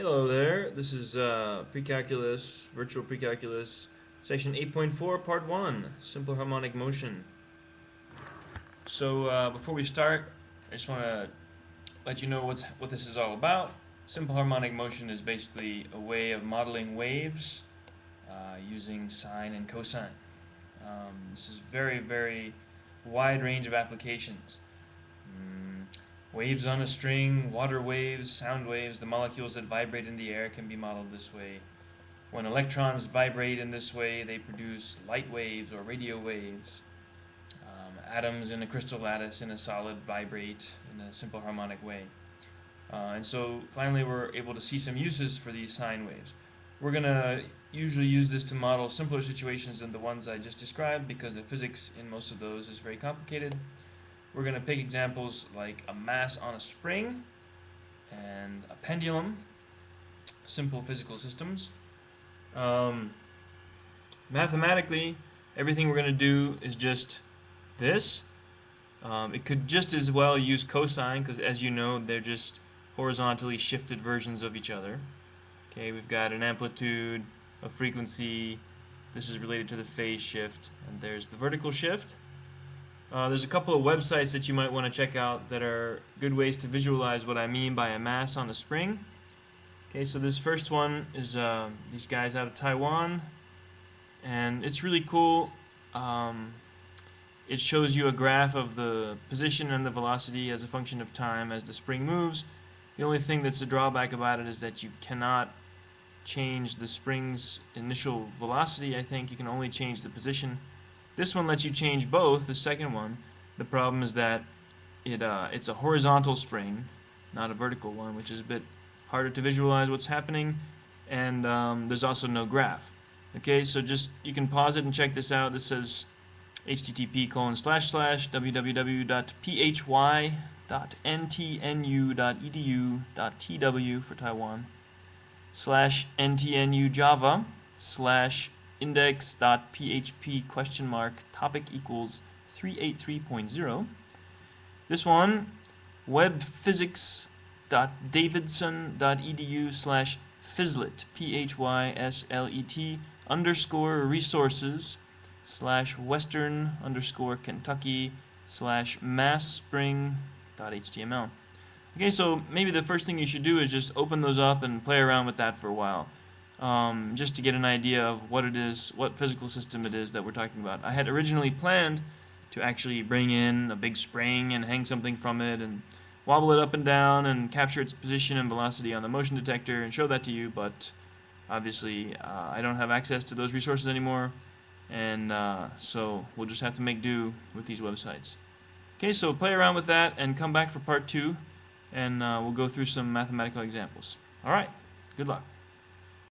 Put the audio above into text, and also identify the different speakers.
Speaker 1: Hello there, this is Precalculus, Virtual Precalculus, Section 8.4, Part 1, Simple Harmonic Motion. So before we start, I just want to let you know what this is all about. Simple harmonic motion is basically a way of modeling waves using sine and cosine. This is very wide range of applications. Waves on a string, water waves, sound waves, the molecules that vibrate in the air can be modeled this way. When electrons vibrate in this way, they produce light waves or radio waves. Atoms in a crystal lattice in a solid vibrate in a simple harmonic way. And so finally we're able to see some uses for these sine waves. We're going to usually use this to model simpler situations than the ones I just described because the physics in most of those is very complicated. We're going to pick examples like a mass on a spring and a pendulum, simple physical systems. Mathematically, everything we're going to do is just this. It could just as well use cosine because, as you know, they're just horizontally shifted versions of each other. Okay, we've got an amplitude, a frequency. This is related to the phase shift, and there's the vertical shift. There's a couple of websites that you might want to check out that are good ways to visualize what I mean by a mass on a spring. Okay, so this first one is these guys out of Taiwan, and it's really cool. It shows you a graph of the position and the velocity as a function of time as the spring moves. The only thing that's a drawback about it is that you cannot change the spring's initial velocity. I think you can only change the position. This one lets you change both, the second one. The problem is that it's a horizontal spring, not a vertical one, which is a bit harder to visualize what's happening, and there's also no graph. Okay, so just you can pause it and check this out. This says http://www.phy.ntnu.edu.tw for Taiwan /ntnu java /index.php topic equals 383.0. This one, webphysics.davidson.edu/physlet physlet_resources /western_Kentucky/massspring.html. Okay, so maybe the first thing you should do is just open those up and play around with that for a while, just to get an idea of what it is, what physical system it is that we're talking about. I had originally planned to actually bring in a big spring and hang something from it and wobble it up and down and capture its position and velocity on the motion detector and show that to you, but obviously I don't have access to those resources anymore, and so we'll just have to make do with these websites. Okay, so play around with that and come back for part 2, and we'll go through some mathematical examples. Alright, good luck.